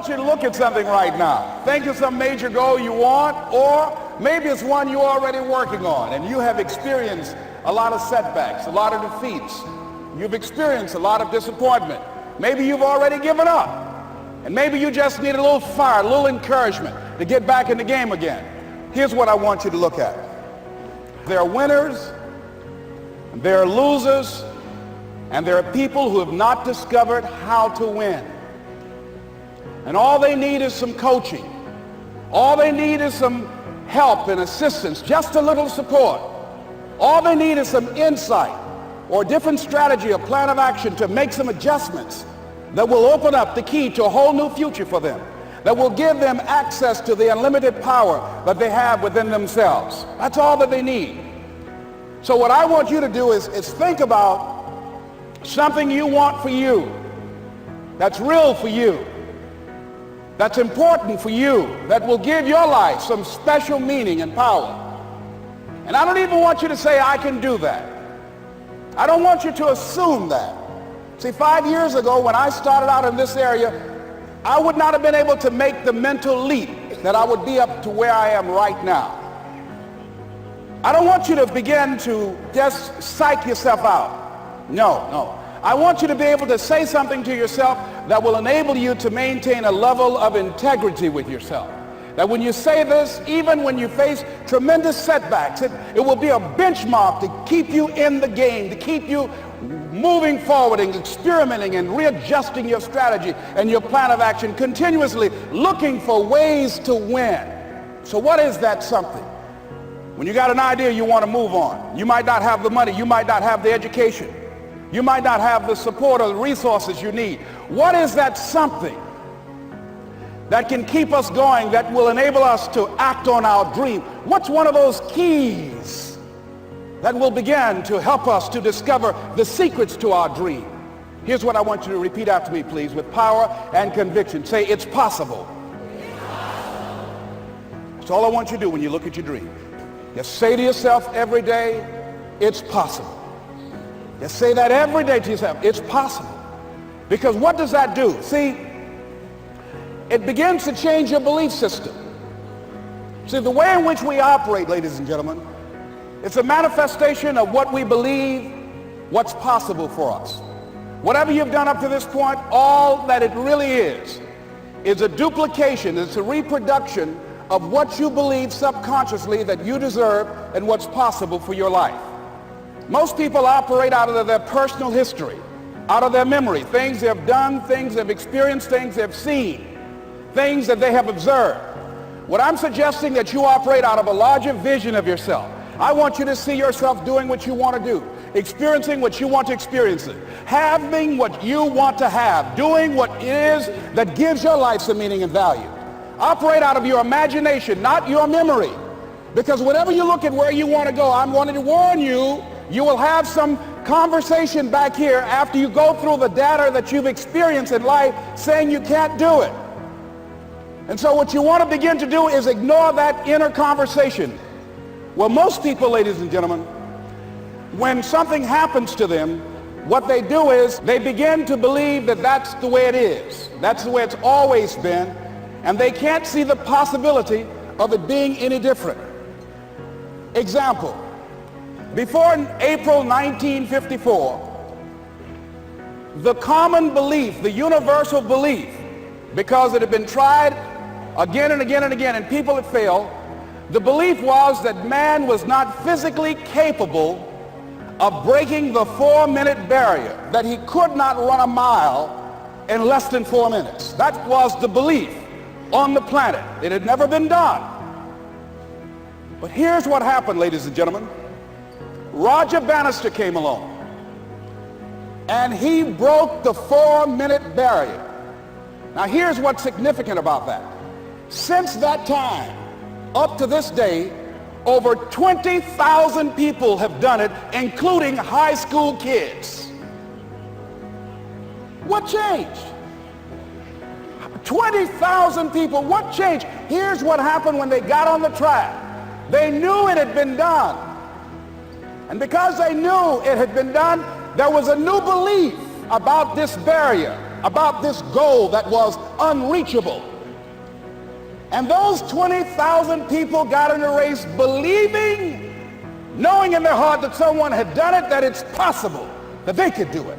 want you to look at something right now. Think of some major goal you want, or maybe it's one you're already working on and you have experienced a lot of setbacks, a lot of defeats. You've experienced a lot of disappointment. Maybe you've already given up, and maybe you just need a little fire, a little encouragement to get back in the game again. Here's what I want you to look at. There are winners, there are losers, and there are people who have not discovered how to win. And all they need is some coaching. All they need is some help and assistance, just a little support. All they need is some insight or a different strategy, a plan of action to make some adjustments that will open up the key to a whole new future for them, that will give them access to the unlimited power that they have within themselves. That's all that they need. So what I want you to do is think about something you want for you, that's real for you, that's important for you, that will give your life some special meaning and power. And I don't even want you to say, I can do that. I don't want you to assume that. See, 5 years ago when I started out in this area, I would not have been able to make the mental leap that I would be up to where I am right now. I don't want you to begin to just psych yourself out. No. I want you to be able to say something to yourself that will enable you to maintain a level of integrity with yourself. That when you say this, even when you face tremendous setbacks, it will be a benchmark to keep you in the game, to keep you moving forward and experimenting and readjusting your strategy and your plan of action, continuously looking for ways to win. So what is that something? When you got an idea you want to move on, you might not have the money, you might not have the education, you might not have the support or the resources you need. What is that something that can keep us going, that will enable us to act on our dream? What's one of those keys that will begin to help us to discover the secrets to our dream? Here's what I want you to repeat after me, please, with power and conviction. Say, it's possible. It's possible. That's all I want you to do when you look at your dream. Just say to yourself every day, it's possible. Just say that every day to yourself, it's possible. Because what does that do? See, it begins to change your belief system. See, the way in which we operate, ladies and gentlemen, it's a manifestation of what we believe, what's possible for us. Whatever you've done up to this point, all that it really is a duplication, it's a reproduction of what you believe subconsciously that you deserve and what's possible for your life. Most people operate out of their personal history, out of their memory, things they have done, things they've experienced, things they've seen, things that they have observed. What I'm suggesting that you operate out of a larger vision of yourself. I want you to see yourself doing what you want to do, experiencing what you want to experience, having what you want to have, doing what it is that gives your life some meaning and value. Operate out of your imagination, not your memory. Because whenever you look at where you want to go, I'm wanting to warn you, you will have some conversation back here after you go through the data that you've experienced in life saying you can't do it. And so what you want to begin to do is ignore that inner conversation. Well, most people, ladies and gentlemen, when something happens to them, what they do is they begin to believe that that's the way it is. That's the way it's always been. And they can't see the possibility of it being any different. Example, before April 1954, the common belief, the universal belief, because it had been tried again and again and again and people had failed, the belief was that man was not physically capable of breaking the 4-minute barrier, that he could not run a mile in less than 4 minutes. That was the belief on the planet. It had never been done. But here's what happened, ladies and gentlemen. Roger Bannister came along and he broke the 4-minute barrier. Now here's what's significant about that. Since that time, up to this day, over 20,000 people have done it, including high school kids. What changed? 20,000 people, what changed? Here's what happened when they got on the track. They knew it had been done. And because they knew it had been done, there was a new belief about this barrier. about this goal that was unreachable. And those 20,000 people got in a race believing, knowing in their heart that someone had done it, that it's possible that they could do it.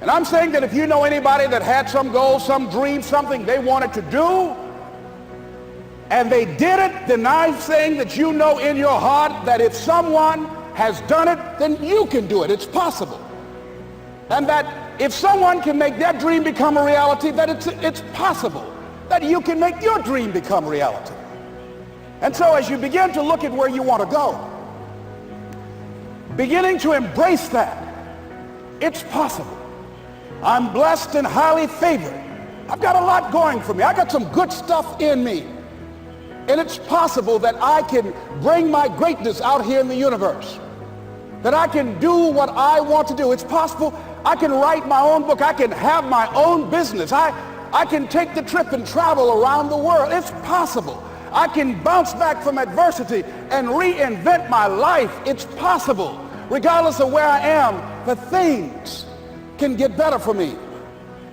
And I'm saying that if you know anybody that had some goal, some dream, something they wanted to do, and they did it, then I'm saying that you know in your heart that if someone has done it, then you can do it. It's possible. And that if someone can make their dream become a reality, that it's possible that you can make your dream become reality. And so as you begin to look at where you want to go, beginning to embrace that, it's possible. I'm blessed and highly favored. I've got a lot going for me. I got some good stuff in me. And it's possible that I can bring my greatness out here in the universe. That I can do what I want to do. It's possible I can write my own book. I can have my own business. I can take the trip and travel around the world. It's possible. I can bounce back from adversity and reinvent my life. It's possible. Regardless of where I am, the things can get better for me.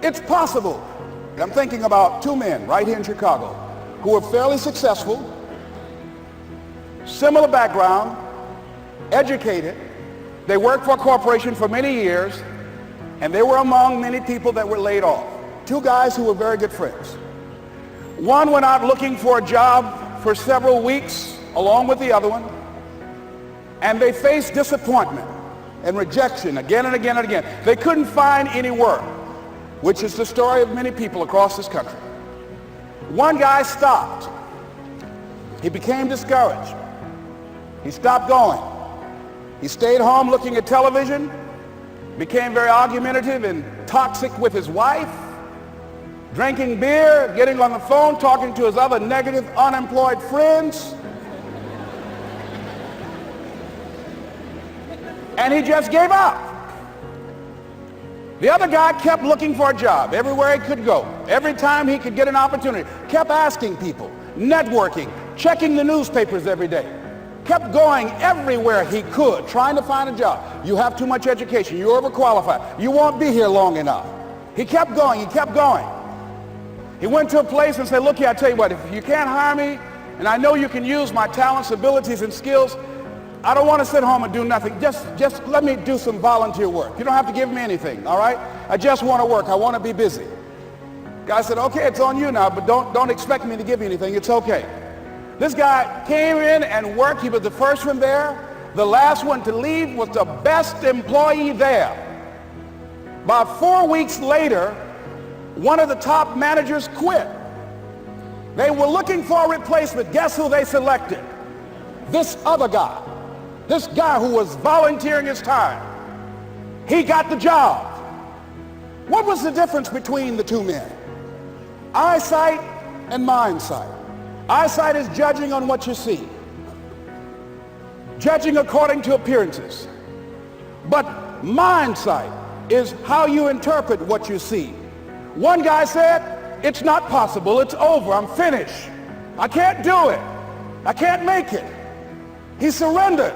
It's possible. I'm thinking about two men right here in Chicago who are fairly successful, similar background, educated. They worked for a corporation for many years, and they were among many people that were laid off. Two guys who were very good friends. One went out looking for a job for several weeks along with the other one, and they faced disappointment and rejection again and again and again. They couldn't find any work, which is the story of many people across this country. One guy stopped. He became discouraged. He stopped going. He stayed home looking at television, became very argumentative and toxic with his wife, drinking beer, getting on the phone, talking to his other negative, unemployed friends. And he just gave up. The other guy kept looking for a job everywhere he could go. Every time he could get an opportunity, kept asking people, networking, checking the newspapers every day. Kept going everywhere he could, trying to find a job. You have too much education. You're overqualified. You won't be here long enough. He kept going. He kept going. He went to a place and said, look here, I tell you what, if you can't hire me, and I know you can use my talents, abilities, and skills, I don't want to sit home and do nothing. Just let me do some volunteer work. You don't have to give me anything, all right? I just want to work. I want to be busy. Guy said, okay, it's on you now, but don't expect me to give you anything. It's okay. This guy came in and worked. He was the first one there. The last one to leave was the best employee there. About 4 weeks later, one of the top managers quit. They were looking for a replacement. Guess who they selected? This other guy. This guy who was volunteering his time. He got the job. What was the difference between the two men? Eyesight and mindsight. Eyesight is judging on what you see, judging according to appearances. But mindsight is how you interpret what you see. One guy said, it's not possible, it's over, I'm finished. I can't do it. I can't make it. He surrendered.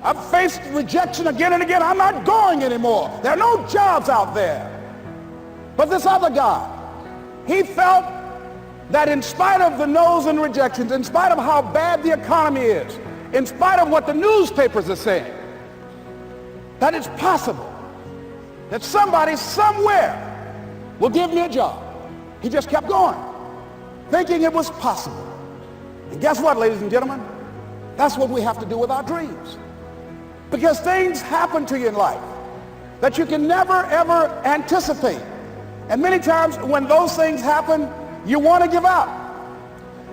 I've faced rejection again and again. I'm not going anymore. There are no jobs out there. But this other guy, he felt that in spite of the no's and rejections, in spite of how bad the economy is, in spite of what the newspapers are saying, that it's possible that somebody somewhere will give me a job. He just kept going, thinking it was possible. And guess what, ladies and gentlemen? That's what we have to do with our dreams. Because things happen to you in life that you can never, ever anticipate. And many times when those things happen, you want to give up.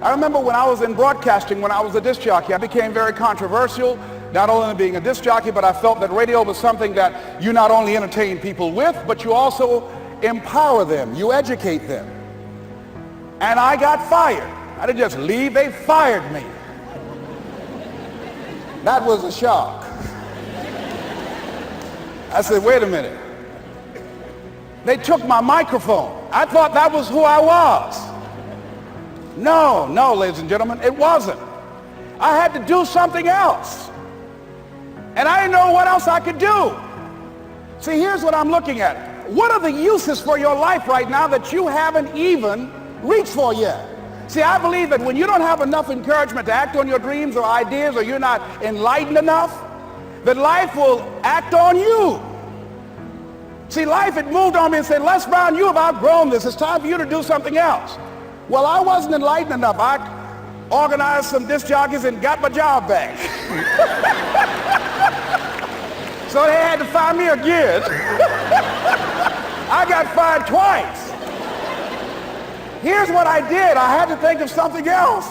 I remember when I was in broadcasting, when I was a disc jockey, I became very controversial, not only being a disc jockey, but I felt that radio was something that you not only entertain people with, but you also empower them, you educate them. And I got fired. I didn't just leave, they fired me. That was a shock. I said, wait a minute. They took my microphone. I thought that was who I was. No, ladies and gentlemen, it wasn't. I had to do something else. And I didn't know what else I could do. See, here's what I'm looking at. what are the uses for your life right now that you haven't even reached for yet? See, I believe that when you don't have enough encouragement to act on your dreams or ideas, or you're not enlightened enough, that life will act on you. See, life had moved on me and said, Les Brown, you have outgrown this. It's time for you to do something else. Well, I wasn't enlightened enough. I organized some disc jockeys and got my job back. So they had to fire me again. I got fired twice. Here's what I did. I had to think of something else.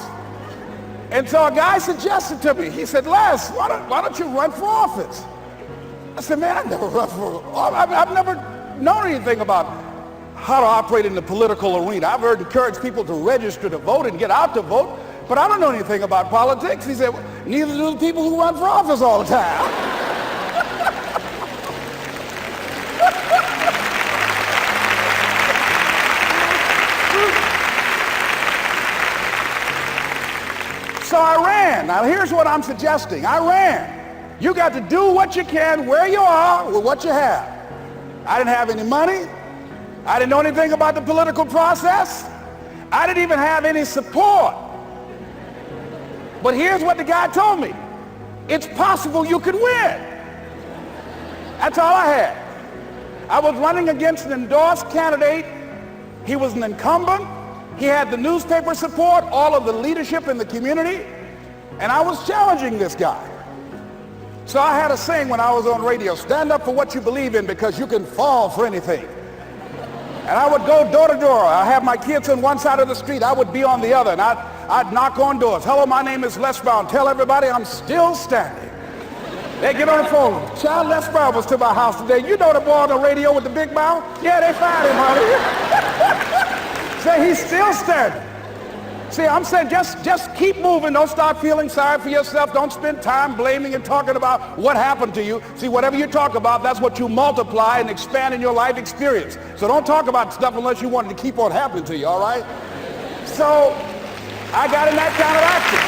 And so a guy suggested to me, he said, Les, why don't you run for office? I said, man, I've never run for office. I've never known anything about how to operate in the political arena. I've heard encourage people to register to vote and get out to vote, but I don't know anything about politics. He said, neither do the people who run for office all the time. So I ran. Now here's what I'm suggesting. I ran. You got to do what you can where you are with what you have. I didn't have any money. I didn't know anything about the political process. I didn't even have any support. But here's what the guy told me. It's possible you could win. That's all I had. I was running against an endorsed candidate. He was an incumbent. He had the newspaper support, all of the leadership in the community, and I was challenging this guy. So I had a saying when I was on radio, stand up for what you believe in because you can fall for anything. And I would go door to door. I have my kids on one side of the street. I would be on the other, and I'd knock on doors. Hello, my name is Les Brown. Tell everybody I'm still standing. They get on the phone. Child, Les Brown was to my house today. You know the boy on the radio with the big mouth? Yeah, they fired him, honey. Say he's still standing. See, I'm saying just keep moving. Don't start feeling sorry for yourself. Don't spend time blaming and talking about what happened to you. See, whatever you talk about, that's what you multiply and expand in your life experience. So don't talk about stuff unless you want it to keep on happening to you, all right? So I got in that kind of action.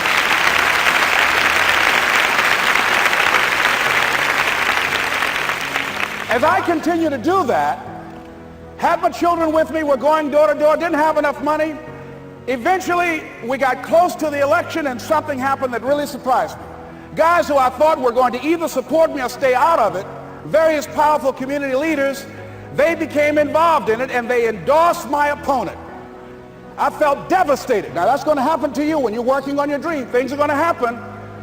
As I continue to do that, had my children with me, we're going door to door, didn't have enough money. Eventually, we got close to the election and something happened that really surprised me. Guys who I thought were going to either support me or stay out of it, various powerful community leaders, they became involved in it and they endorsed my opponent. I felt devastated. Now that's going to happen to you when you're working on your dream. Things are going to happen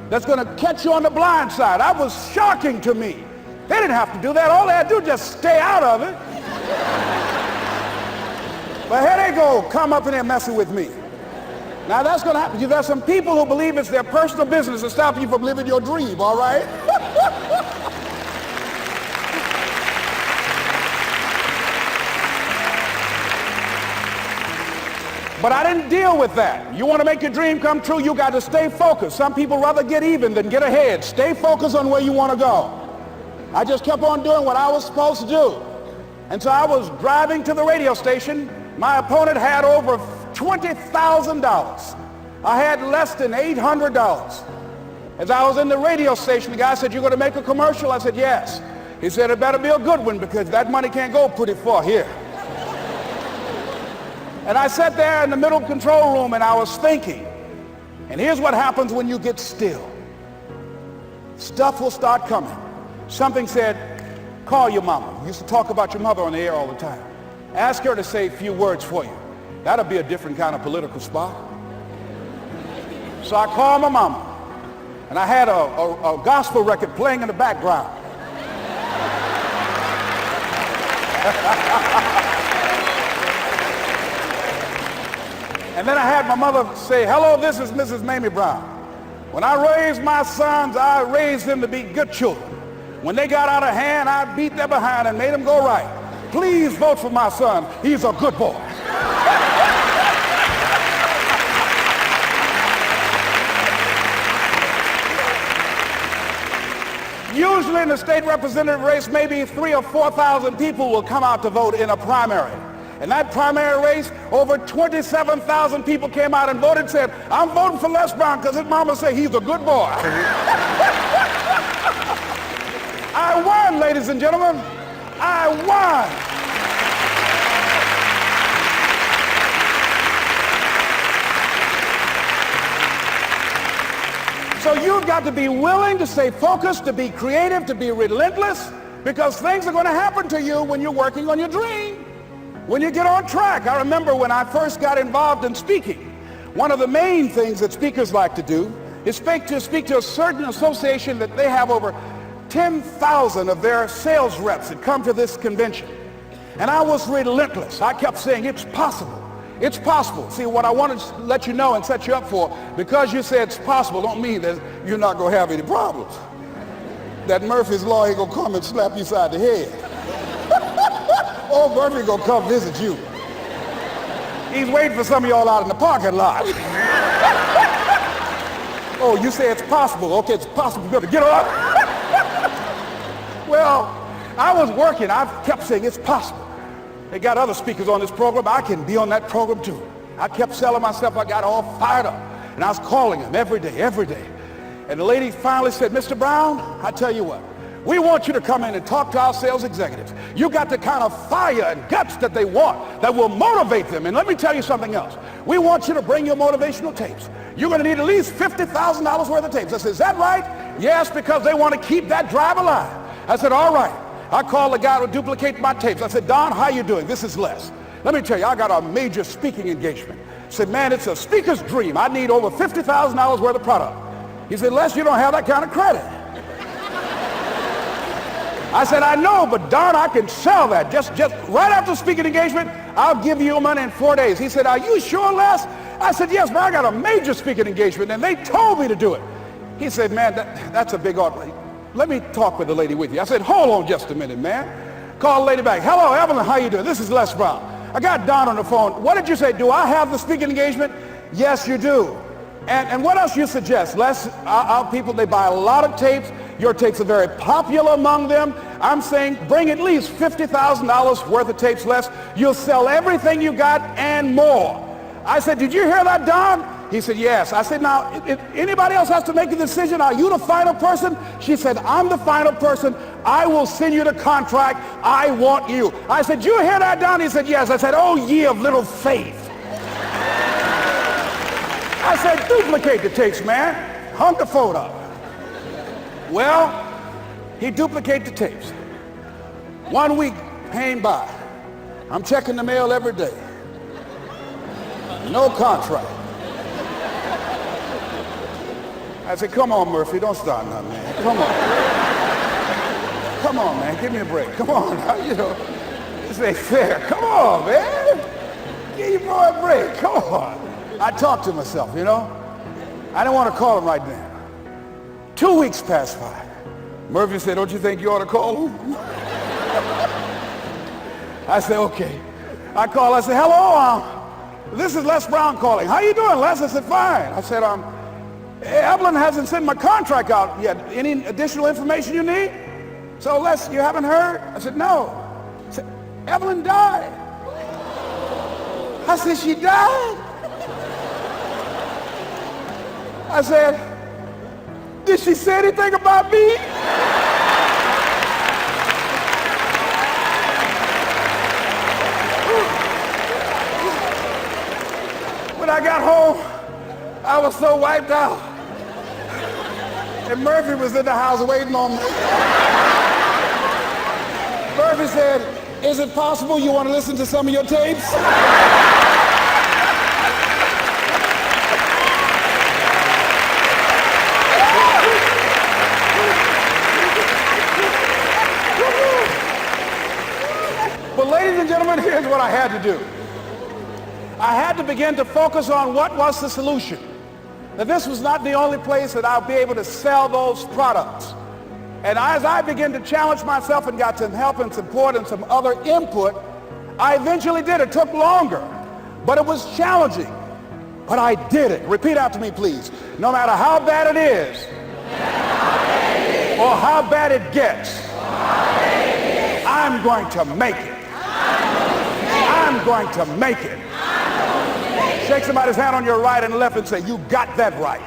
that's going to catch you on the blind side. That was shocking to me. They didn't have to do that. All they had to do was just stay out of it. But here they go, come up in there messing with me. Now that's going to happen. There's some people who believe it's their personal business to stop you from living your dream, all right? But I didn't deal with that. You want to make your dream come true, you got to stay focused. Some people rather get even than get ahead. Stay focused on where you want to go. I just kept on doing what I was supposed to do. And so I was driving to the radio station. My opponent had over $20,000. I had less than $800. As I was in the radio station, the guy said, "You're going to make a commercial?" I said, "Yes." He said, "It better be a good one because that money can't go pretty far here." And I sat there in the middle control room and I was thinking. And here's what happens when you get still. Stuff will start coming. Something said, "Call your mama." We used to talk about your mother on the air all the time. Ask her to say a few words for you. That'll be a different kind of political spot. So I called my mama, and I had a gospel record playing in the background. And then I had my mother say, "Hello, this is Mrs. Mamie Brown. When I raised my sons, I raised them to be good children. When they got out of hand, I beat their behind and made them go right. Please vote for my son. He's a good boy." Usually in the state representative race, maybe 3,000 or 4,000 people will come out to vote in a primary. In that primary race, over 27,000 people came out and voted and said, "I'm voting for Les Brown because his mama said he's a good boy." I won, ladies and gentlemen. I won. So you've got to be willing to stay focused, to be creative, to be relentless, because things are going to happen to you when you're working on your dream, when you get on track. I remember when I first got involved in speaking, one of the main things that speakers like to do is speak to a certain association that they have over 10,000 of their sales reps that come to this convention. And I was relentless. I kept saying, it's possible. It's possible. See, what I wanted to let you know and set you up for, because you say it's possible, don't mean that you're not going to have any problems. That Murphy's Law ain't going to come and slap you side the head. Oh, Murphy going to come visit you. He's waiting for some of y'all out in the parking lot. Oh, you say it's possible. Okay, it's possible. You better get up. Well, I was working. I kept saying it's possible. They got other speakers on this program. I can be on that program too. I kept selling myself. I got all fired up. And I was calling them every day. And the lady finally said, Mr. Brown, I tell you what, we want you to come in and talk to our sales executives. You got the kind of fire and guts that they want, that will motivate them. And let me tell you something else. We want you to bring your motivational tapes. You're going to need at least $50,000 worth of tapes. I said, is that right? Yes, because they want to keep that drive alive. I said, all right. I called the guy to duplicate my tapes. I said, Don, how you doing? This is Les. Let me tell you, I got a major speaking engagement. I said, man, it's a speaker's dream. I need over $50,000 worth of product. He said, Les, you don't have that kind of credit. I said, I know, but Don, I can sell that. Just right after speaking engagement, I'll give you your money in 4 days. He said, are you sure, Les? I said, yes, man, I got a major speaking engagement, and they told me to do it. He said, man, that's a big order. Let me talk with the lady with you. I said, hold on just a minute, man. Call the lady back. Hello, Evelyn, how you doing? This is Les Brown. I got Don on the phone. What did you say? Do I have the speaking engagement? Yes, you do. And what else you suggest? Les, our people, they buy a lot of tapes. Your tapes are very popular among them. I'm saying bring at least $50,000 worth of tapes, Les. You'll sell everything you got and more. I said, did you hear that, Don? He said, yes. I said, now, if anybody else has to make a decision, are you the final person? She said, I'm the final person. I will send you the contract. I want you. I said, you hear that, Don? He said, yes. I said, oh, ye of little faith. I said, duplicate the tapes, man. Hung the phone up. Well, he duplicated the tapes. 1 week came by. I'm checking the mail every day. No contract. I said, come on, Murphy, don't start nothing, man. Come on. Come on, man, give me a break. Come on, you know, this ain't fair. Come on, man. Give your boy a break. Come on. I talked to myself, you know. I didn't want to call him right now. 2 weeks passed by. Murphy said, don't you think you ought to call him? I said, okay. I called. I said, hello, this is Les Brown calling. How you doing, Les? I said, fine. I said, Evelyn hasn't sent my contract out yet. Any additional information you need? So, Les, you haven't heard? I said, no. I said, Evelyn died. I said, she died? I said, did she say anything about me? When I got home, I was so wiped out. And Murphy was in the house waiting on me. Murphy said, is it possible you want to listen to some of your tapes? But ladies and gentlemen, here's what I had to do. I had to begin to focus on what was the solution. That this was not the only place that I'll be able to sell those products. And as I began to challenge myself and got some help and support and some other input, I eventually did. It took longer, but it was challenging. But I did it. Repeat after me, please. No matter how bad it is, or how bad it gets, I'm going to make it. I'm going to make it. Shake somebody's hand on your right and left and say, you got that right.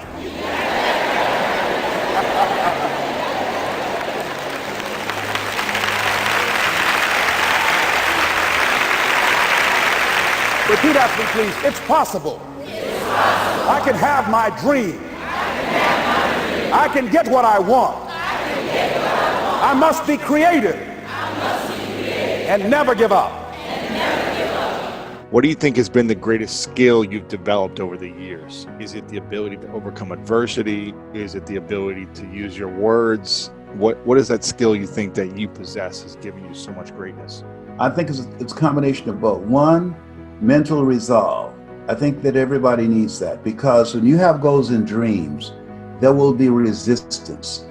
Repeat after me, please. It's possible. I can have my dream. I can get what I want. I must be creative and never give up. What do you think has been the greatest skill you've developed over the years? Is it the ability to overcome adversity? Is it the ability to use your words? What is that skill you think that you possess has given you so much greatness? I think it's a combination of both. One, mental resolve. I think that everybody needs that, because when you have goals and dreams, there will be resistance.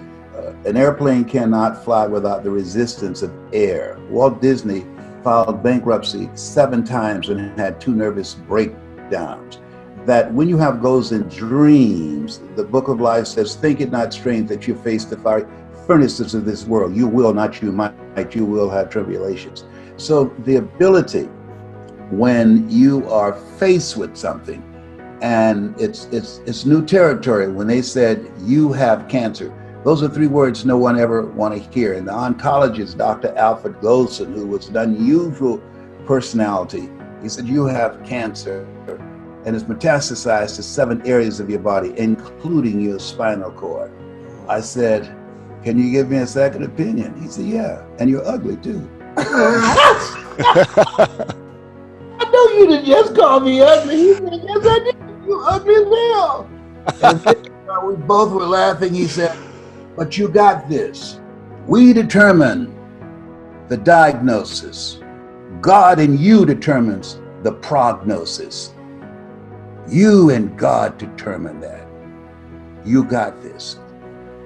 An airplane cannot fly without the resistance of air. Walt Disney filed bankruptcy 7 times and had 2 nervous breakdowns. That when you have goals and dreams, the book of life says, think it not strange that you face the fiery furnaces of this world. You will, not you might, you will have tribulations. So the ability, when you are faced with something, and it's new territory, when they said you have cancer, those are 3 words no one ever want to hear. And the oncologist, Dr. Alfred Goldson, who was an unusual personality, he said, you have cancer and it's metastasized to 7 areas of your body, including your spinal cord. I said, can you give me a second opinion? He said, yeah, and you're ugly too. I know you didn't just call me ugly. He said, yes, I did. You ugly as hell. And then, we both were laughing. He said, but you got this. We determine the diagnosis. God and you determines the prognosis. You and God determine that. You got this.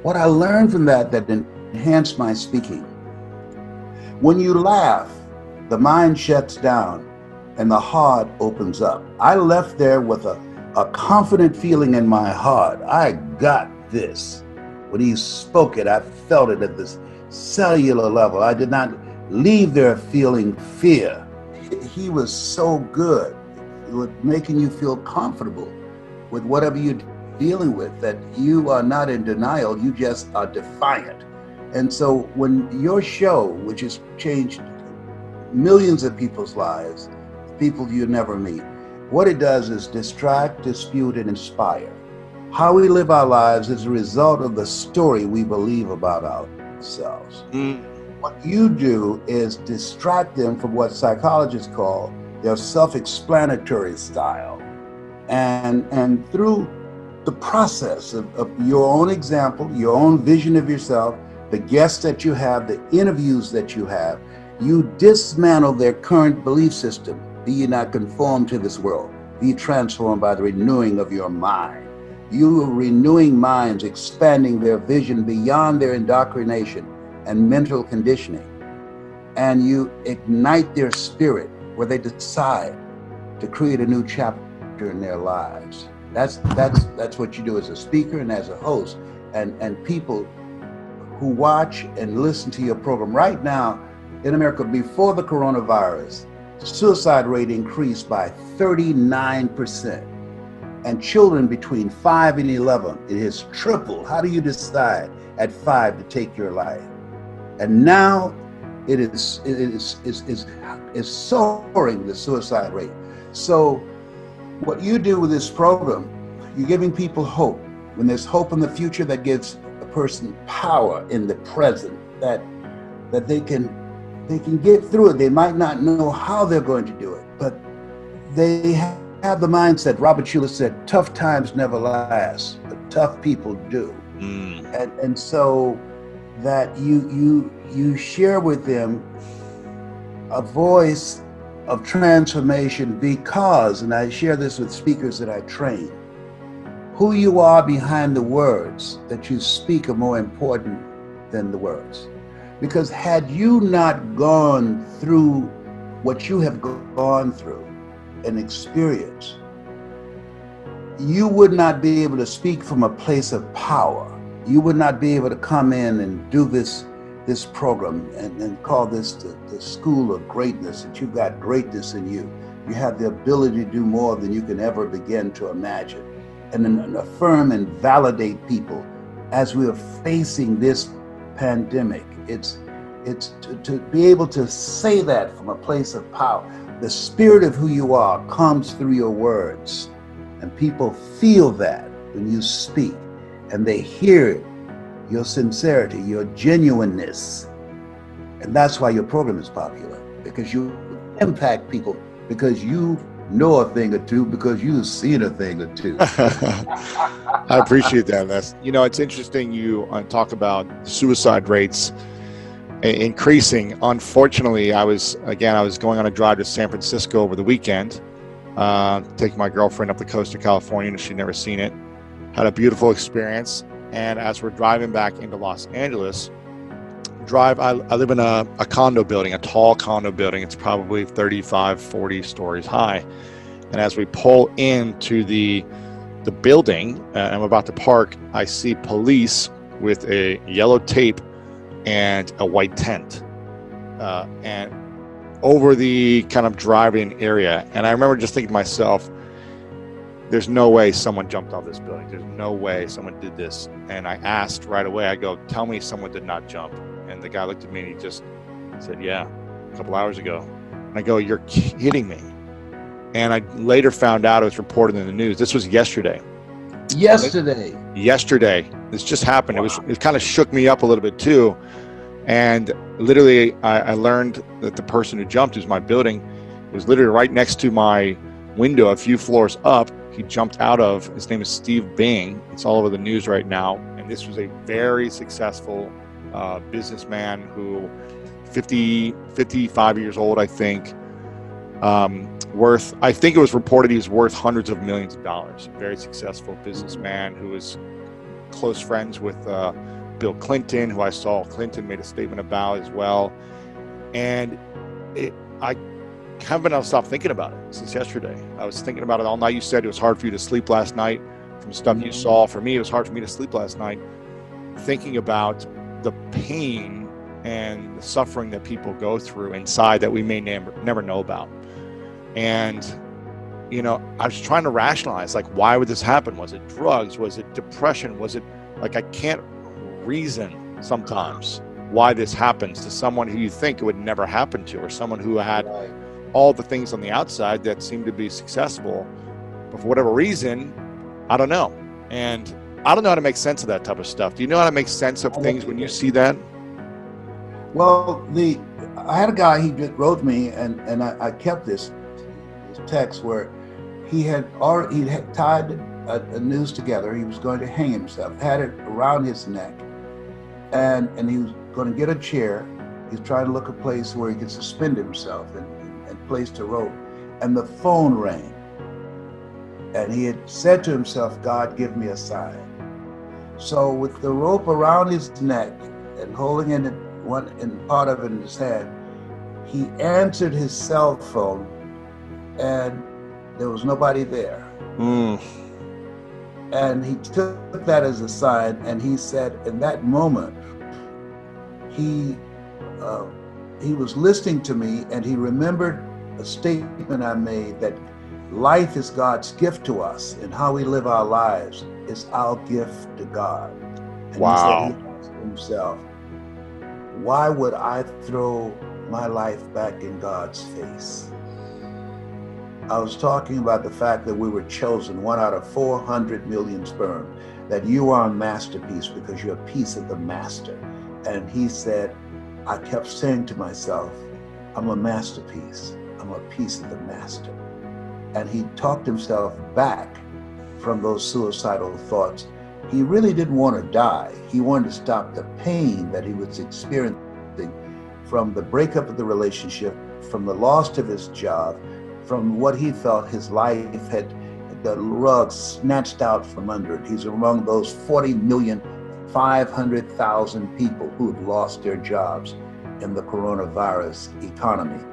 What I learned from that enhanced my speaking. When you laugh, the mind shuts down and the heart opens up. I left there with a confident feeling in my heart. I got this. When he spoke it, I felt it at this cellular level. I did not leave there feeling fear. He was so good with making you feel comfortable with whatever you're dealing with, that you are not in denial, you just are defiant. And so when your show, which has changed millions of people's lives, people you never meet, what it does is distract, dispute, and inspire. How we live our lives is a result of the story we believe about ourselves. What you do is distract them from what psychologists call their self-explanatory style. And through the process of your own example, your own vision of yourself, the guests that you have, the interviews that you have, you dismantle their current belief system. Be ye not conformed to this world, be transformed by the renewing of your mind. You are renewing minds, expanding their vision beyond their indoctrination and mental conditioning. And you ignite their spirit where they decide to create a new chapter in their lives. That's what you do as a speaker and as a host. And people who watch and listen to your program right now in America, before the coronavirus, suicide rate increased by 39%. And children between 5 and 11, it has tripled. How do you decide at 5 to take your life? And now it is soaring, the suicide rate. So what you do with this program, you're giving people hope. When there's hope in the future, that gives a person power in the present, that they can get through it. They might not know how they're going to do it, but they have the mindset. Robert Schuller said, tough times never last, but tough people do. And so that you share with them a voice of transformation, because, and I share this with speakers that I train, who you are behind the words that you speak are more important than the words. Because had you not gone through what you have gone through and experienced, you would not be able to speak from a place of power. You would not be able to come in and do this program and call this the school of greatness, that you've got greatness in you. You have the ability to do more than you can ever begin to imagine. And then affirm and validate people as we are facing this pandemic. It's to be able to say that from a place of power. The spirit of who you are comes through your words, and people feel that when you speak. and they hear it, your sincerity, your genuineness. And that's why your program is popular, because you impact people, because you know a thing or two, because you've seen a thing or two. I appreciate that. That's, it's interesting you talk about suicide rates increasing. Unfortunately, I was going on a drive to San Francisco over the weekend, taking my girlfriend up the coast of California, and she'd never seen it. Had a beautiful experience. And as we're driving back into Los Angeles, I live in a condo building, a tall condo building. It's probably 35, 40 stories high. And as we pull into the building, I'm about to park, I see police with a yellow tape and a white tent, and over the kind of driving area. And I remember just thinking to myself, there's no way someone jumped off this building. There's no way someone did this. And I asked right away, I go, tell me someone did not jump. And the guy looked at me and he just said, yeah, a couple hours ago. And I go, you're kidding me. And I later found out it was reported in the news. This was yesterday. Yesterday. This just happened. Wow. It kind of shook me up a little bit too. And literally, I learned that the person who jumped, who's my building, was literally right next to my window, a few floors up. He jumped out of, his name is Steve Bing. It's all over the news right now. And this was a very successful businessman who, 55 years old, I think, I think it was reported he was worth hundreds of millions of dollars. A very successful businessman who was close friends with Bill Clinton, who I saw Clinton made a statement about as well. And I haven't been able to stop thinking about it since yesterday. I was thinking about it all night. You said it was hard for you to sleep last night from stuff you saw. For me, it was hard for me to sleep last night thinking about the pain and the suffering that people go through inside that we may never know about. And, I was trying to rationalize, like, why would this happen? Was it drugs? Was it depression? Was it, like, I can't reason sometimes why this happens to someone who you think it would never happen to, or someone who had all the things on the outside that seemed to be successful, but for whatever reason, I don't know. And I don't know how to make sense of that type of stuff. Do you know how to make sense of things when you see that? Well, I had a guy, he just wrote me, and I kept this text where he had tied a noose together. He was going to hang himself, had it around his neck, and he was going to get a chair. He's trying to look a place where he could suspend himself and placed a rope, and the phone rang. And he had said to himself, God, give me a sign. So with the rope around his neck and holding in part of it in his hand, he answered his cell phone, and there was nobody there. And he took that as a sign, and he said in that moment, he was listening to me, and he remembered a statement I made that life is God's gift to us, and how we live our lives is our gift to God. And wow. He said, he asked himself, why would I throw my life back in God's face? I was talking about the fact that we were chosen 1 out of 400 million sperm, that you are a masterpiece because you're a piece of the master. And he said, I kept saying to myself, I'm a masterpiece. I'm a piece of the master. And he talked himself back from those suicidal thoughts. He really didn't want to die. He wanted to stop the pain that he was experiencing from the breakup of the relationship, from the loss of his job, from what he felt his life had the rug snatched out from under it. He's among those 40,500,000 people who have lost their jobs in the coronavirus economy.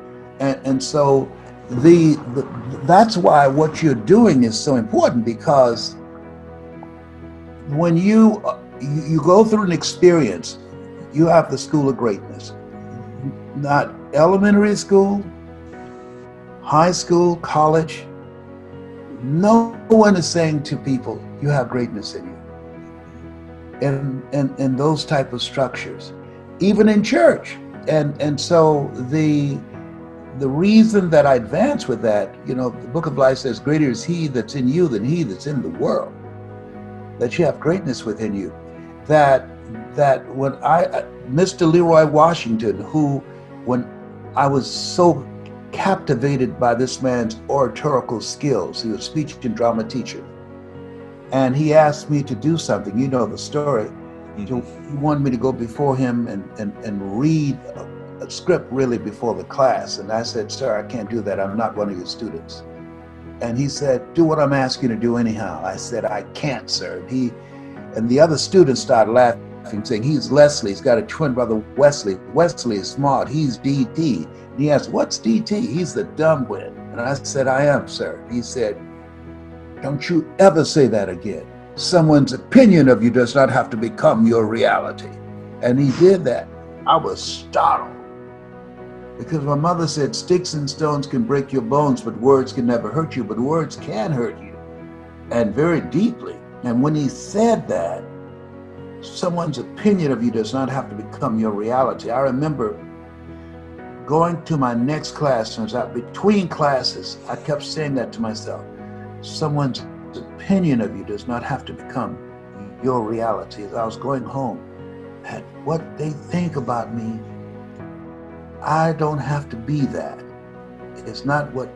And so that's why what you're doing is so important, because when you go through an experience, you have the school of greatness, not elementary school, high school, college. No one is saying to people, you have greatness in you. In those type of structures, even in church. And so the reason that I advance with that, the Book of Life says, greater is he that's in you than he that's in the world. that you have greatness within you. That when Mr. Leroy Washington, who, when I was so captivated by this man's oratorical skills, he was a speech and drama teacher, and he asked me to do something. You know the story. Mhm. He wanted me to go before him and read a script really before the class. And I said, sir, I can't do that. I'm not one of your students. And he said, do what I'm asking you to do anyhow. I said, I can't, sir. And the other students started laughing, saying, he's Leslie. He's got a twin brother, Wesley. Wesley is smart. He's DT. And he asked, what's DT? He's the dumb one. And I said, I am, sir. He said, don't you ever say that again. Someone's opinion of you does not have to become your reality. And he did that. I was startled. Because my mother said, sticks and stones can break your bones, but words can never hurt you. But words can hurt you, and very deeply. And when he said that, someone's opinion of you does not have to become your reality. I remember going to my next class, and between classes, I kept saying that to myself. Someone's opinion of you does not have to become your reality. As I was going home, that what they think about me, I don't have to be that. It's not what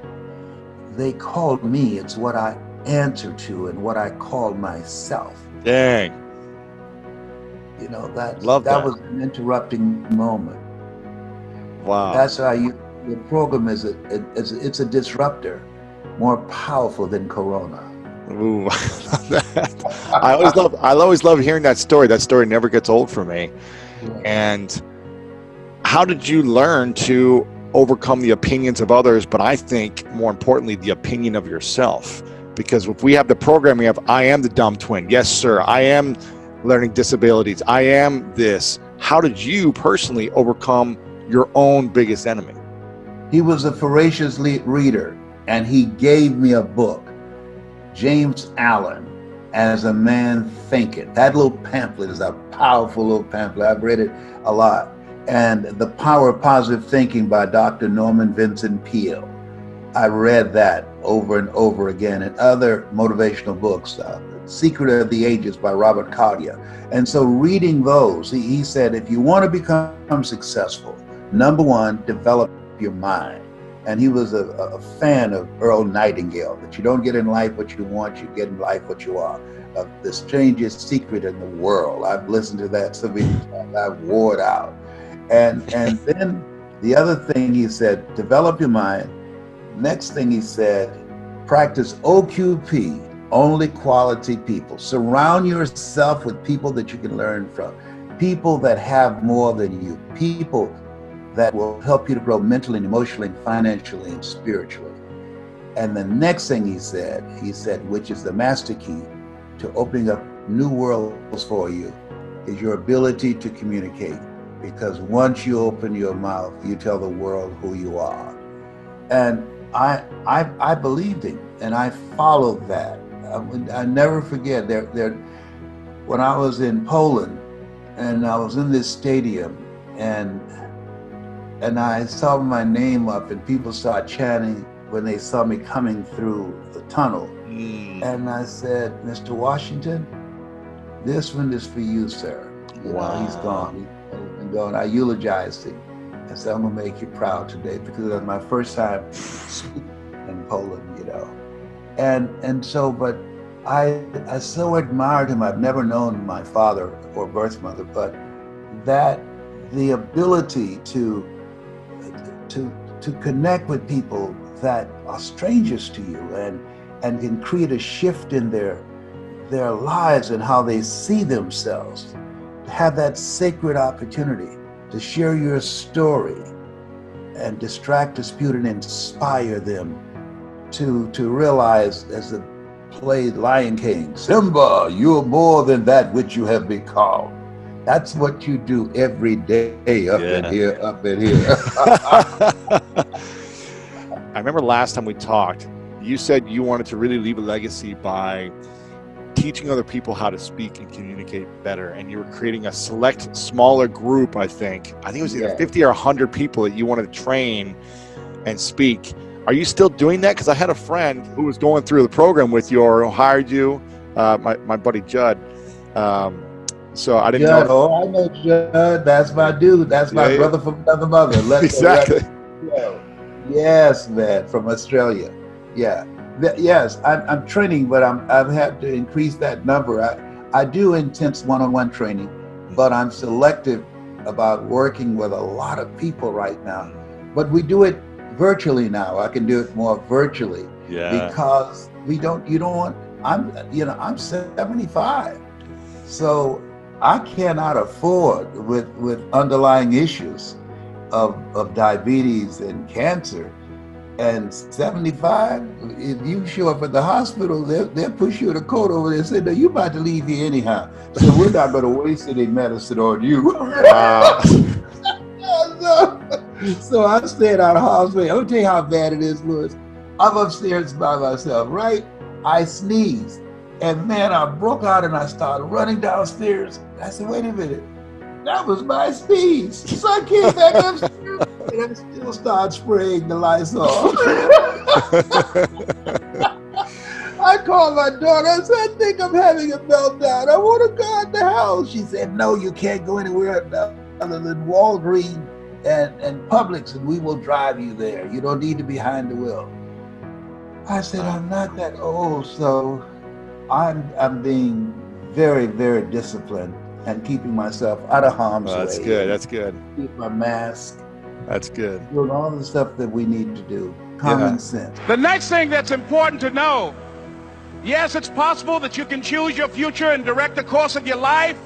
they called me, it's what I answer to and what I call myself. Dang. You know, that was an interrupting moment. Wow. That's how your program is it's a disruptor, more powerful than Corona. Ooh, I always love hearing that story. That story never gets old for me. Yeah. And how did you learn to overcome the opinions of others, but I think more importantly, the opinion of yourself? Because if we have the program, we have, I am the dumb twin. Yes, sir. I am learning disabilities. I am this. How did you personally overcome your own biggest enemy? He was a voracious reader, and he gave me a book, James Allen, As a Man Thinketh. That little pamphlet is a powerful little pamphlet. I've read it a lot. And The Power of Positive Thinking by Dr. Norman Vincent Peale. I read that over and over again, and other motivational books, Secret of the Ages by Robert Collier. And so reading those, he said, if you want to become successful, number one, develop your mind. And he was a fan of Earl Nightingale, that you don't get in life what you want, you get in life what you are. The strangest secret in the world. I've listened to that so many times, I've wore it out. And then the other thing he said, develop your mind. Next thing he said, practice OQP, only quality people. Surround yourself with people that you can learn from, people that have more than you, people that will help you to grow mentally and emotionally and financially and spiritually. And the next thing he said, which is the master key to opening up new worlds for you, is your ability to communicate. Because once you open your mouth, you tell the world who you are. And I believed him, and I followed that. I never forget, when I was in Poland, and I was in this stadium, and I saw my name up, and people started chanting when they saw me coming through the tunnel. And I said, Mr. Washington, this one is for you, sir. Wow. He's gone. He's been gone. I eulogized him. I said, I'm gonna make you proud today, because it was my first time speaking in Poland, you know. And so, but I so admired him. I've never known my father or birth mother, but that the ability to connect with people that are strangers to you and can create a shift in their lives and how they see themselves, to have that sacred opportunity to share your story and distract, dispute, and inspire them to realize, as the play Lion King, Simba, you are more than that which you have become. That's what you do every day, up in here. I remember last time we talked, you said you wanted to really leave a legacy by teaching other people how to speak and communicate better, and you were creating a select smaller group. I think it was either 50 or 100 people that you wanted to train and speak. Are you still doing that? Because I had a friend who was going through the program with you, or hired you, my buddy Judd. So I didn't Judd, know. oh, I know Judd. That's my dude. That's my Yeah, brother from another mother. Let the exactly. record show. Yes, man, from Australia. Yeah. Yes, I'm training, but I've had to increase that number. I do intense one-on-one training, but I'm selective about working with a lot of people right now. But we do it virtually now. I can do it more virtually. Yeah. Because you don't want, I'm 75. So I cannot afford with underlying issues of diabetes and cancer. And 75, if you show up at the hospital, they'll push you in a coat over there and say, no, you're about to leave here anyhow. So we're not going to waste any medicine on you. Wow. So I'm staying out of harm's way. I'll tell you how bad it is, Louis. I'm upstairs by myself, right? I sneezed. And man, I broke out and I started running downstairs. I said, wait a minute. That was my sneeze. So I came back upstairs and I still started spraying the Lysol. I called my daughter. I said, I think I'm having a meltdown. I want to go out the house. She said, no, you can't go anywhere other than Walgreens and Publix, and we will drive you there. You don't need to be behind the wheel. I said, I'm not that old, so I'm being very, very disciplined and keeping myself out of harm's way. That's good. That's good. Keep my mask. That's good. Doing all the stuff that we need to do. Common sense. The next thing that's important to know, yes, it's possible that you can choose your future and direct the course of your life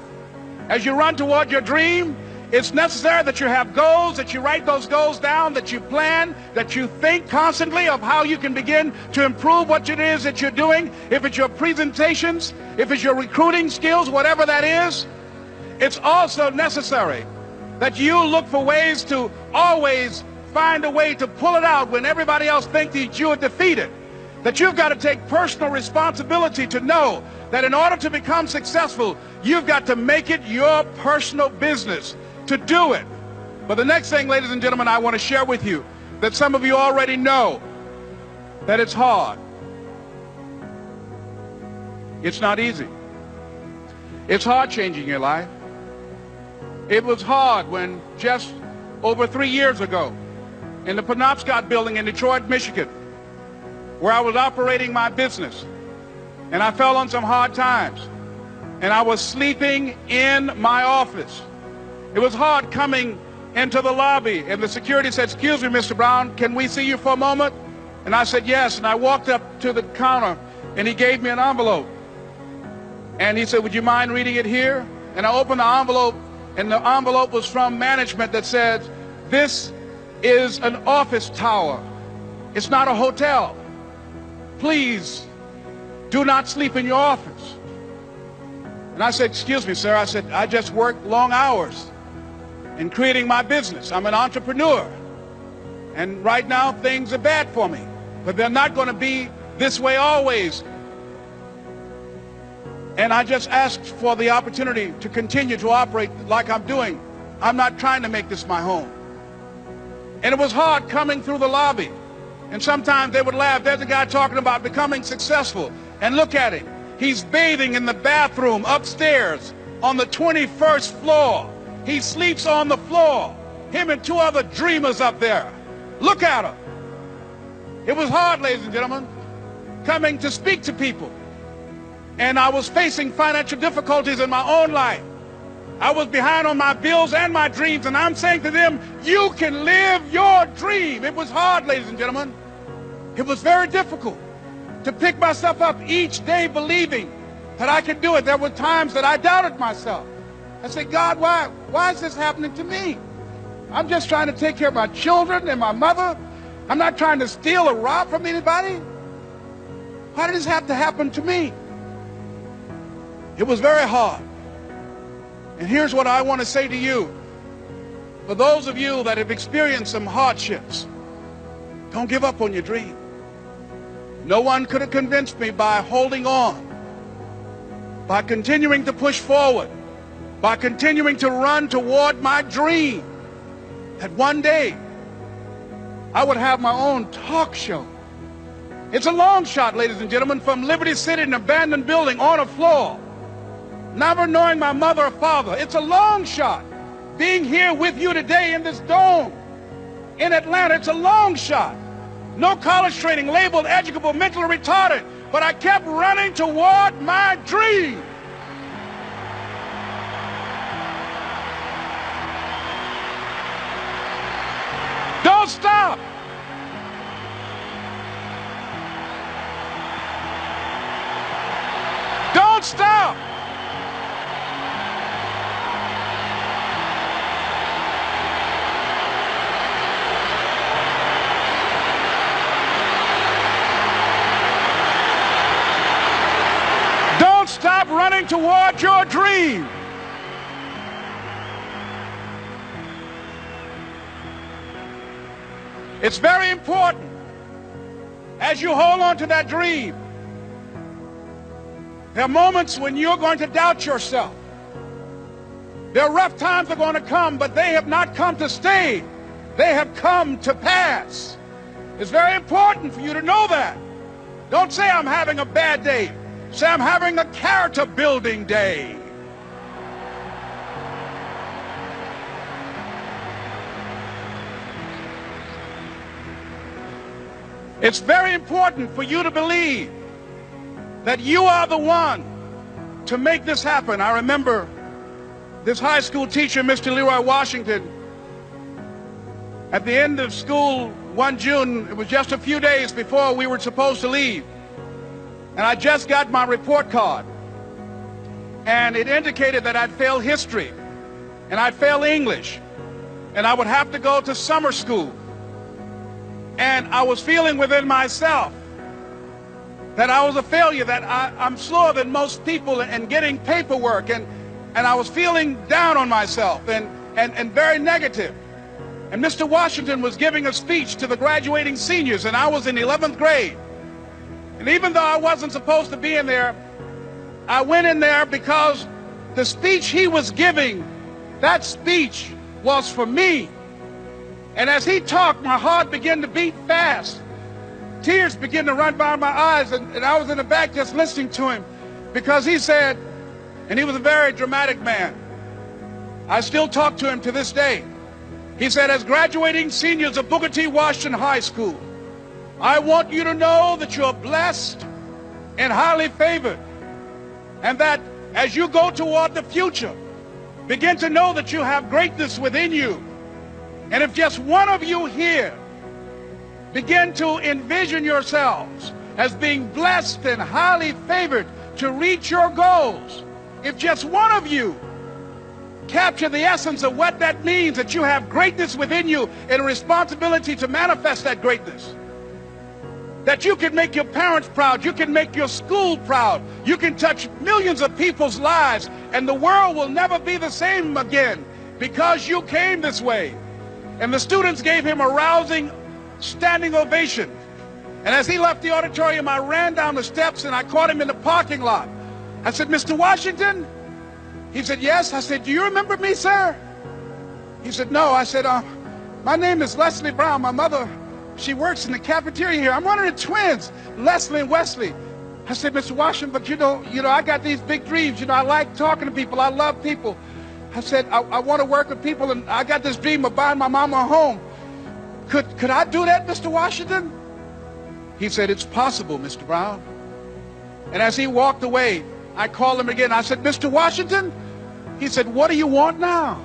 as you run toward your dream. It's necessary that you have goals, that you write those goals down, that you plan, that you think constantly of how you can begin to improve what it is that you're doing. If it's your presentations, if it's your recruiting skills, whatever that is, it's also necessary that you look for ways to always find a way to pull it out when everybody else thinks that you are defeated. That you've got to take personal responsibility to know that in order to become successful, you've got to make it your personal business to do it. But the next thing, ladies and gentlemen, I want to share with you that some of you already know that it's hard. It's not easy. It's hard changing your life. It was hard when just over 3 years ago in the Penobscot building in Detroit, Michigan, where I was operating my business, and I fell on some hard times, and I was sleeping in my office. It was hard coming into the lobby, and the security said, excuse me, Mr. Brown, can we see you for a moment? And I said, yes, and I walked up to the counter, and he gave me an envelope. And he said, would you mind reading it here? And I opened the envelope, and the envelope was from management that said, this is an office tower. It's not a hotel. Please do not sleep in your office. And I said, excuse me, sir. I said, I just work long hours in creating my business. I'm an entrepreneur. And right now, things are bad for me. But they're not going to be this way always. And I just asked for the opportunity to continue to operate like I'm doing. I'm not trying to make this my home. And it was hard coming through the lobby. And sometimes they would laugh. There's a guy talking about becoming successful. And look at him. He's bathing in the bathroom upstairs on the 21st floor. He sleeps on the floor. Him and 2 other dreamers up there. Look at him. It was hard, ladies and gentlemen, coming to speak to people. And I was facing financial difficulties in my own life. I was behind on my bills and my dreams, and I'm saying to them, you can live your dream. It was hard, ladies and gentlemen. It was very difficult to pick myself up each day believing that I could do it. There were times that I doubted myself. I said, God, why is this happening to me? I'm just trying to take care of my children and my mother. I'm not trying to steal or rob from anybody. Why did this have to happen to me? It was very hard. And here's what I want to say to you. For those of you that have experienced some hardships, don't give up on your dream. No one could have convinced me by holding on, by continuing to push forward, by continuing to run toward my dream, that one day I would have my own talk show It's a long shot, ladies and gentlemen, from Liberty City, an abandoned building on a floor, never knowing my mother or father. It's a long shot. Being here with you today in this dome in Atlanta, it's a long shot. No college training, labeled educable, mentally retarded, but I kept running toward my dream. Don't stop. Don't stop. Don't stop running toward your dream. It's very important as you hold on to that dream. There are moments when you're going to doubt yourself. There are rough times that are going to come, but they have not come to stay. They have come to pass. It's very important for you to know that. Don't say I'm having a bad day. Say I'm having a character building day. It's very important for you to believe that you are the one to make this happen. I remember this high school teacher, Mr. Leroy Washington, at the end of school one June, it was just a few days before we were supposed to leave, and I just got my report card, and it indicated that I'd failed history, and I'd failed English, and I would have to go to summer school. And I was feeling within myself that I was a failure, that I'm slower than most people in getting paperwork, and I was feeling down on myself and very negative. And Mr. Washington was giving a speech to the graduating seniors, and I was in 11th grade. And even though I wasn't supposed to be in there, I went in there because the speech he was giving, that speech was for me. And as he talked, my heart began to beat fast. Tears began to run by my eyes, and I was in the back just listening to him, because he said, and he was a very dramatic man. I still talk to him to this day. He said, as graduating seniors of Booker T. Washington High School, I want you to know that you're blessed and highly favored, and that as you go toward the future, begin to know that you have greatness within you. And if just one of you here begin to envision yourselves as being blessed and highly favored to reach your goals, if just one of you capture the essence of what that means, that you have greatness within you and a responsibility to manifest that greatness, that you can make your parents proud, you can make your school proud, you can touch millions of people's lives, and the world will never be the same again because you came this way. And the students gave him a rousing standing ovation. And as he left the auditorium, I ran down the steps and I caught him in the parking lot. I said, Mr. Washington? He said, yes. I said, do you remember me, sir? He said, no. I said, my name is Leslie Brown. My mother, she works in the cafeteria here. I'm one of the twins, Leslie and Wesley. I said, Mr. Washington, but you know, I got these big dreams. I like talking to people. I love people. I said, I want to work with people, and I got this dream of buying my mama a home. Could I do that, Mr. Washington? He said, it's possible, Mr. Brown. And as he walked away, I called him again. I said, Mr. Washington? He said, what do you want now?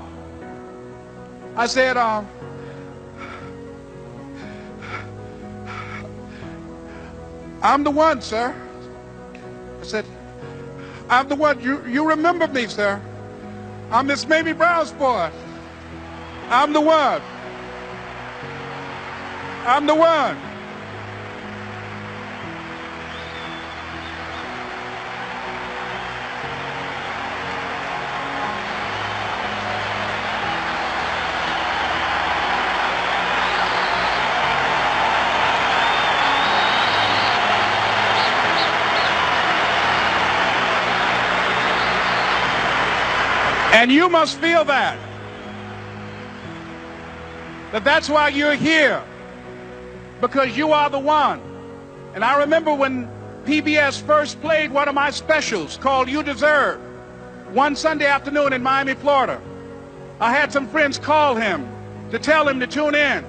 I said, I'm the one, sir. I said, I'm the one. You remember me, sir. I'm Miss Mamie Brown's boy. I'm the one. I'm the one. And you must feel that that's why you're here, because you are the one. And I remember when PBS first played one of my specials called You Deserve, one Sunday afternoon in Miami, Florida. I had some friends call him to tell him to tune in.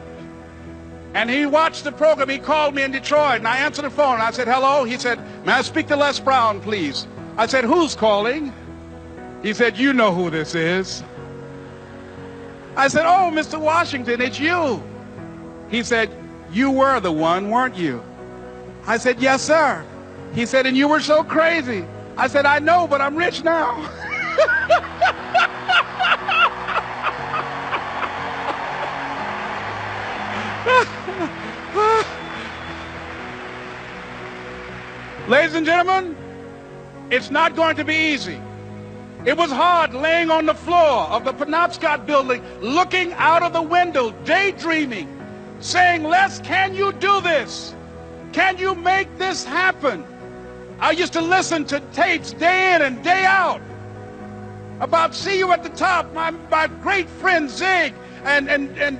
And he watched the program. He called me in Detroit, and I answered the phone. I said, hello. He said, may I speak to Les Brown, please? I said, who's calling? He said, you know who this is. I said, oh, Mr. Washington, it's you. He said, you were the one, weren't you? I said, yes, sir. He said, and you were so crazy. I said, I know, but I'm rich now. Ladies and gentlemen, it's not going to be easy. It was hard laying on the floor of the Penobscot building, looking out of the window, daydreaming, saying, Les, can you do this? Can you make this happen? I used to listen to tapes day in and day out about See You at the Top, my great friend Zig and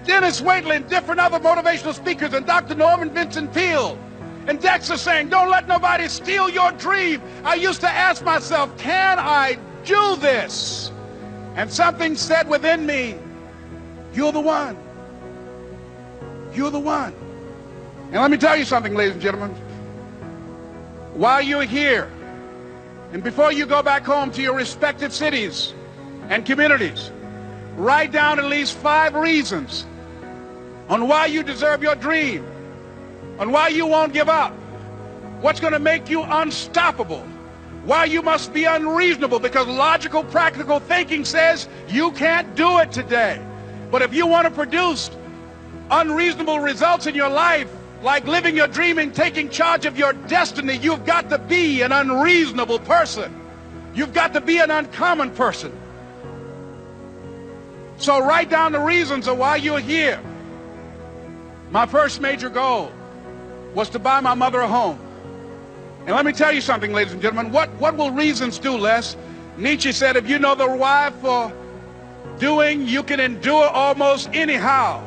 Dennis Waitley and different other motivational speakers, and Dr. Norman Vincent Peale. And Dexter saying, don't let nobody steal your dream. I used to ask myself, can I do this? And something said within me, you're the one. You're the one. And let me tell you something, ladies and gentlemen. While you're here, and before you go back home to your respective cities and communities, write down at least 5 reasons on why you deserve your dream, on why you won't give up, what's going to make you unstoppable, why you must be unreasonable, because logical, practical thinking says you can't do it today. But if you want to produce unreasonable results in your life, like living your dream and taking charge of your destiny, you've got to be an unreasonable person. You've got to be an uncommon person. So write down the reasons of why you're here. My first major goal was to buy my mother a home. And let me tell you something, ladies and gentlemen. What will reasons do, Les? Nietzsche said, if you know the why for doing, you can endure almost anyhow.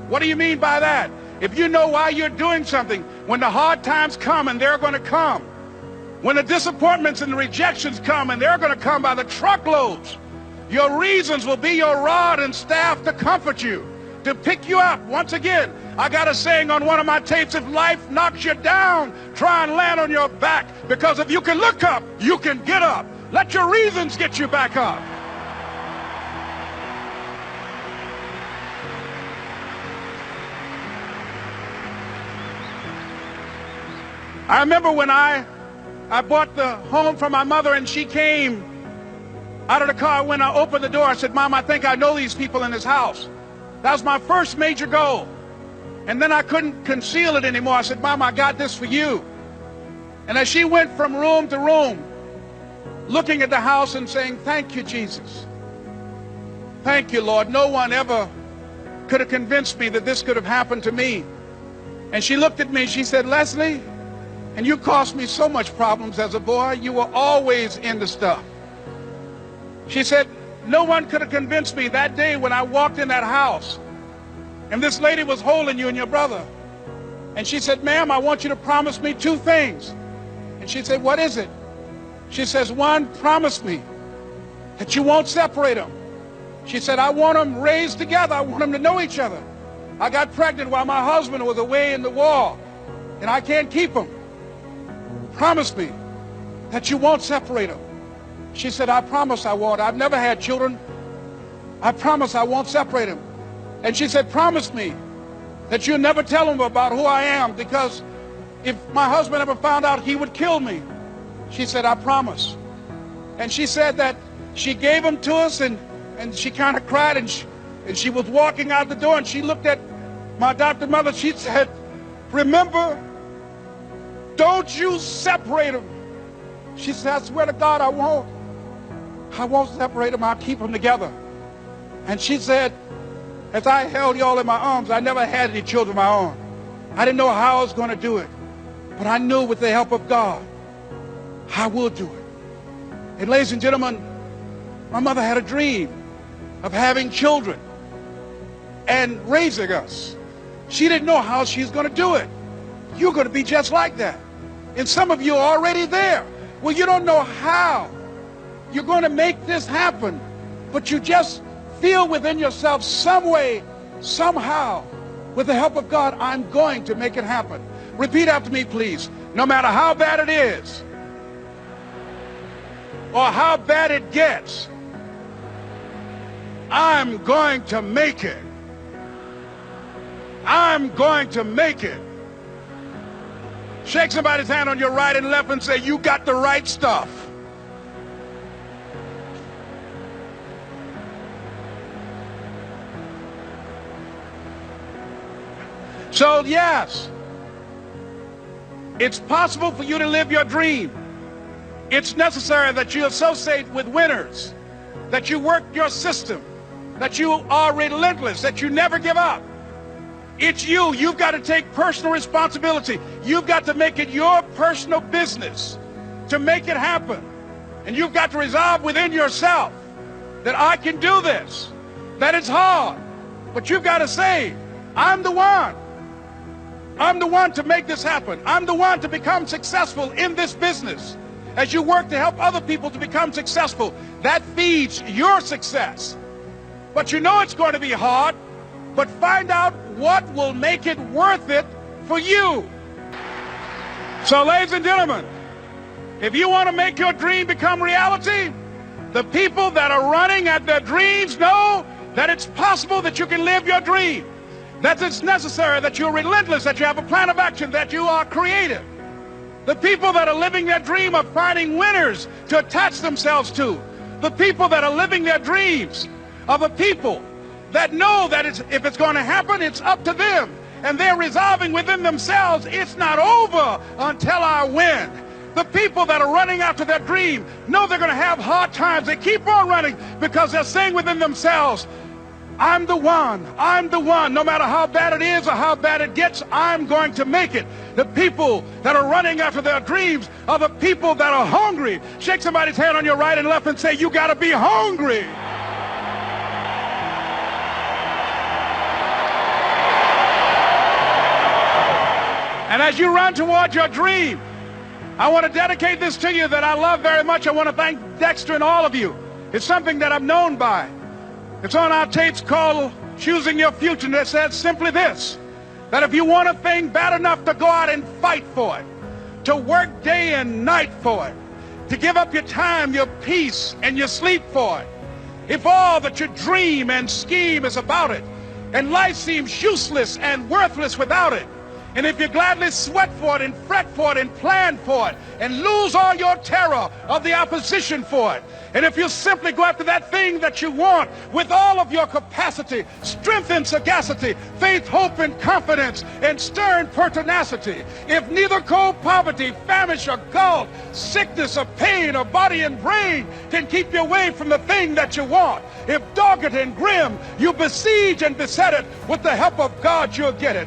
What do you mean by that? If you know why you're doing something, when the hard times come, and they're going to come, when the disappointments and the rejections come, and they're going to come by the truckloads, your reasons will be your rod and staff to comfort you, to pick you up. Once again, I got a saying on one of my tapes, if life knocks you down, try and land on your back, because if you can look up, you can get up. Let your reasons get you back up. I remember when I bought the home for my mother, and she came out of the car. When I opened the door, I said, Mom, I think I know these people in this house. That was my first major goal. And then I couldn't conceal it anymore. I said, Mom, I got this for you. And as she went from room to room, looking at the house and saying, thank you, Jesus. Thank you, Lord. No one ever could have convinced me that this could have happened to me. And she looked at me and she said, Leslie, and you caused me so much problems as a boy. You were always into stuff. She said, no one could have convinced me that day when I walked in that house and this lady was holding you and your brother. And she said, ma'am, I want you to promise me 2 things. And she said, what is it? She says, 1, promise me that you won't separate them. She said, I want them raised together. I want them to know each other. I got pregnant while my husband was away in the war, and I can't keep them. Promise me that you won't separate them. She said, I promise I won't. I've never had children. I promise I won't separate them. And she said, promise me that you'll never tell them about who I am, because if my husband ever found out, he would kill me. She said, I promise. And she said that she gave them to us, and she kind of cried, and she was walking out the door, and she looked at my adopted mother. She said, remember, don't you separate them. She said, I swear to God, I won't. I won't separate them. I'll keep them together. And she said, as I held y'all in my arms, I never had any children of my own. I didn't know how I was going to do it. But I knew with the help of God, I would do it. And ladies and gentlemen, my mother had a dream of having children and raising us. She didn't know how she's going to do it. You're going to be just like that. And some of you are already there. Well, you don't know how you're going to make this happen, but you just feel within yourself some way, somehow, with the help of God, I'm going to make it happen. Repeat after me, please. No matter how bad it is, or how bad it gets, I'm going to make it. I'm going to make it. Shake somebody's hand on your right and left and say, you got the right stuff. So yes, it's possible for you to live your dream. It's necessary that you associate with winners, that you work your system, that you are relentless, that you never give up. It's you. You've got to take personal responsibility. You've got to make it your personal business to make it happen. And you've got to resolve within yourself that I can do this, that it's hard, but you've got to say, I'm the one. I'm the one to make this happen. I'm the one to become successful in this business. As you work to help other people to become successful, that feeds your success. But you know it's going to be hard, but find out what will make it worth it for you. So, ladies and gentlemen, if you want to make your dream become reality, the people that are running at their dreams know that it's possible that you can live your dream, that it's necessary, that you're relentless, that you have a plan of action, that you are creative. The people that are living their dream are finding winners to attach themselves to. The people that are living their dreams are the people that know that if it's going to happen, it's up to them. And they're resolving within themselves, it's not over until I win. The people that are running after their dream know they're going to have hard times. They keep on running because they're saying within themselves, I'm the one. I'm the one. No matter how bad it is or how bad it gets, I'm going to make it. The people that are running after their dreams are the people that are hungry. Shake somebody's hand on your right and left and say, you got to be hungry. And as you run toward your dream, I want to dedicate this to you that I love very much. I want to thank Dexter and all of you. It's something that I'm known by. It's on our tapes called Choosing Your Future, and it says simply this, that if you want a thing bad enough to go out and fight for it, to work day and night for it, to give up your time, your peace, and your sleep for it, if all that you dream and scheme is about it, and life seems useless and worthless without it, and if you gladly sweat for it and fret for it and plan for it and lose all your terror of the opposition for it, and if you simply go after that thing that you want with all of your capacity, strength and sagacity, faith, hope and confidence, and stern pertinacity, if neither cold poverty, famish or gulf, sickness or pain or body and brain can keep you away from the thing that you want, if dogged and grim, you besiege and beset it, with the help of God you'll get it.